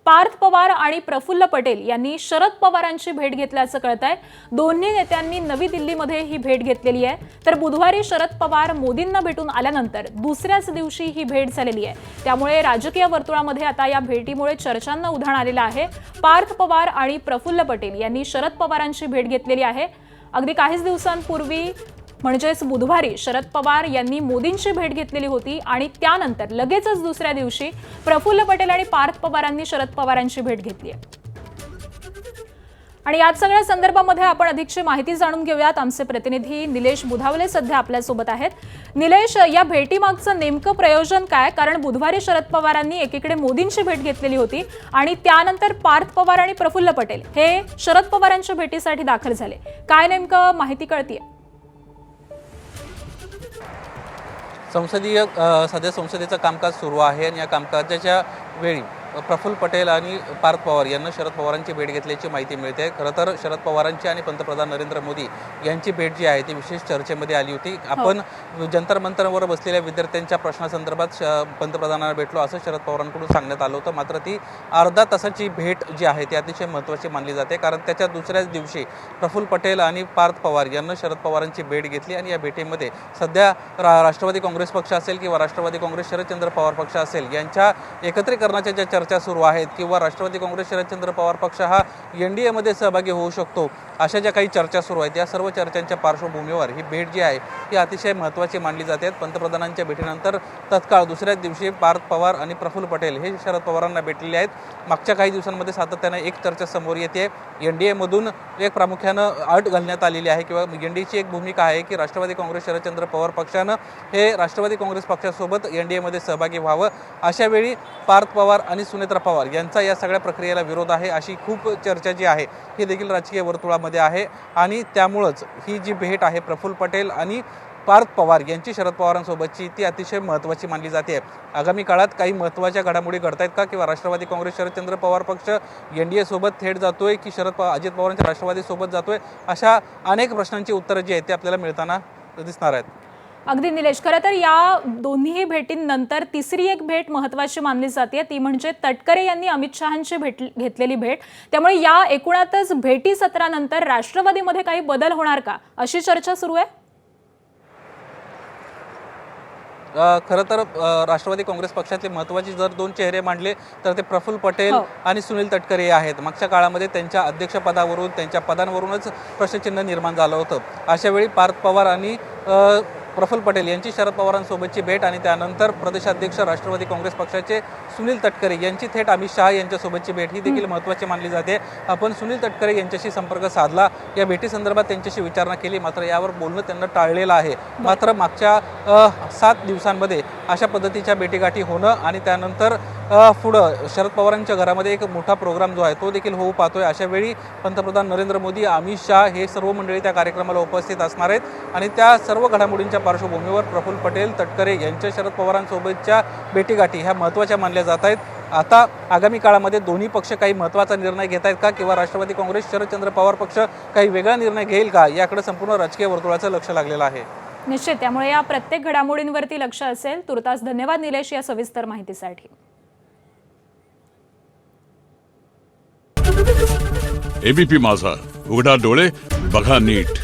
पार्थ पवार आणि प्रफुल्ल पटेल यांनी शरद पवारांची भेट घेतल्याचं कळतंय। दोन्ही नेत्यांनी नवी दिल्लीमध्ये ही भेट घेतलेली आहे। तर बुधवारी शरद पवार मोदींना भेटून आल्यानंतर दुसऱ्याच दिवशी ही भेट झालेली आहे। त्यामुळे राजकीय वर्तुळामध्ये आता या भेटीमुळे चर्चांना उधाण आलेलं आहे। पार्थ पवार आणि प्रफुल्ल पटेल यांनी शरद पवारांची भेट घेतलेली आहे। अगदी काहीच दिवसांपूर्वी म्हणजेच बुधवारी शरद पवार यांनी मोदींची भेट घेतलेली होती आणि त्यानंतर लगेचच दुसऱ्या दिवशी प्रफुल्ल पटेल आणि पार्थ पवारांनी शरद पवारांची भेट घेतली आहे। आणि या सगळ्या संदर्भामध्ये आपण अधिकची माहिती जाणून घेऊयात। आमचे प्रतिनिधी निलेश बुधावले सध्या आपल्या सोबत आहेत। निलेश, या भेटीमागचं नेमकं प्रयोजन काय? कारण बुधवारी शरद पवारांनी एकीकडे मोदींची भेट घेतलेली होती आणि त्यानंतर पार्थ पवार आणि प्रफुल्ल पटेल हे शरद पवारांच्या भेटीसाठी दाखल झाले। काय नेमकं माहिती कळतीये? सध्या संसदेचं कामकाज सुरू आहे आणि या कामकाजाच्या वेळी प्रफुल्ल पटेल आणि पार्थ पवार यांना शरद पवारांची भेट घेतल्याची माहिती मिळते। खरं तर शरद पवारांची आणि पंतप्रधान नरेंद्र मोदी यांची भेट जी आहे ती विशेष चर्चेमध्ये आली होती। आपण जंतर मंतरवर बसलेल्या विद्यार्थ्यांच्या प्रश्नासंदर्भात पंतप्रधानांना भेटलो असं शरद पवारांकडून सांगण्यात आलं होतं। मात्र ती अर्धा तासाची भेट जी आहे ती अतिशय महत्त्वाची मानली जाते, कारण त्याच्या दुसऱ्याच दिवशी प्रफुल्ल पटेल आणि पार्थ पवार यांना शरद पवारांची भेट घेतली आणि या भेटीमध्ये सध्या राष्ट्रवादी काँग्रेस पक्ष असेल किंवा राष्ट्रवादी काँग्रेस शरदचंद्र पवार पक्ष असेल यांच्या एकत्रीकरणाच्या ज्या चर्चा सुरू आहेत किंवा राष्ट्रवादी काँग्रेस शरदचंद्र पवार पक्ष हा NDA मध्ये सहभागी होऊ शकतो अशा ज्या काही चर्चा सुरू आहेत या सर्व चर्चांच्या पार्श्वभूमीवर ही भेट जी आहे ती अतिशय महत्त्वाची मानली जाते। पंतप्रधानांच्या भेटीनंतर तत्काळ दुसऱ्याच दिवशी पार्थ पवार आणि प्रफुल्ल पटेल हे शरद पवारांना भेटलेले आहेत। मागच्या काही दिवसांमध्ये सातत्याने एक चर्चा समोर येते। NDA मधून एक प्रामुख्यानं अट घालण्यात आलेली आहे किंवा NDAची एक भूमिका आहे की राष्ट्रवादी काँग्रेस शरदचंद्र पवार पक्षानं हे राष्ट्रवादी काँग्रेस पक्षासोबत NDA मध्ये सहभागी व्हावं। अशा वेळी पार्थ पवार आणि सुनेत्रा पवार यांचा या सगळ्या प्रक्रियेला विरोध आहे अशी खूप चर्चा जी आहे ही देखील राजकीय वर्तुळामध्ये आहे आणि त्यामुळेच ही जी भेट आहे प्रफुल्ल पटेल आणि पार्थ पवार यांची शरद पवारांसोबतची ती अतिशय महत्त्वाची मानली जाते। आगामी काळात काही महत्त्वाच्या घडामोडी घडतायत का किंवा राष्ट्रवादी काँग्रेस शरदचंद्र पवार पक्ष NDA सोबत थेट जातोय की अजित पवारांच्या राष्ट्रवादी सोबत जातोय, अशा अनेक प्रश्नांची उत्तरं जी आहेत ते आपल्याला मिळताना दिसणार आहेत। अगदी निलेश, खरं तर या दोन्ही भेटींनंतर तिसरी एक भेट महत्त्वाची मानली जाते, ती म्हणजे तटकरे यांनी अमित शहांची घेतलेली भेट। त्यामुळे या एकूणातच भेटी सत्रानंतर राष्ट्रवादीमध्ये काही बदल होणार का अशी चर्चा सुरू आहे। खरं तर राष्ट्रवादी काँग्रेस पक्षातले महत्त्वाचे जर दोन चेहरे मांडले तर ते प्रफुल्ल पटेल आणि सुनील तटकरे आहेत। मागच्या काळामध्ये त्यांच्या अध्यक्षपदावरून त्यांच्या पदांवरूनच प्रश्नचिन्ह निर्माण झालं होतं। अशा वेळी पार्थ पवार आणि प्रफुल्ल पटेल यांची शरद पवारांसोबतची भेट आणि त्यानंतर प्रदेशाध्यक्ष राष्ट्रवादी काँग्रेस पक्षाचे सुनील तटकरे यांची थेट अमित शहा यांच्यासोबतची भेट ही देखील महत्त्वाची मानली जाते। आपण सुनील तटकरे यांच्याशी संपर्क साधला, या भेटीसंदर्भात त्यांच्याशी विचारणा केली, मात्र यावर बोलणं त्यांना टाळलेलं आहे। मात्र मागच्या 7 दिवसांमध्ये अशा पद्धतीच्या भेटीगाठी होणं आणि त्यानंतर पुढं शरद पवारांच्या घरामध्ये एक मोठा प्रोग्राम जो आहे तो देखील होऊ पाहतोय। अशा वेळी पंतप्रधान नरेंद्र मोदी, अमित शहा हे सर्व मंडळी त्या कार्यक्रमाला उपस्थित असणार आहेत आणि त्या सर्व घडामोडींच्या पार्श्वभूमीवर प्रफुल्ल पटेल तटकरे यांच्या शरद पवारांसोबतच्या भेटीगाठी ह्या महत्त्वाच्या मानल्या जात आहेत। आता आगामी काळामध्ये दोन्ही पक्ष काही महत्त्वाचा निर्णय घेत आहेत का किंवा राष्ट्रवादी काँग्रेस शरदचंद्र पवार पक्ष काही वेगळा निर्णय घेईल का याकडे संपूर्ण राजकीय वर्तुळाचं लक्ष लागलेलं आहे। निश्चित, त्यामुळे या प्रत्येक घडामोडींवरती लक्ष असेल। तुर्तास धन्यवाद निलेश या सविस्तर माहितीसाठी। ABP माझा, उघडा डोळे बघा नीट।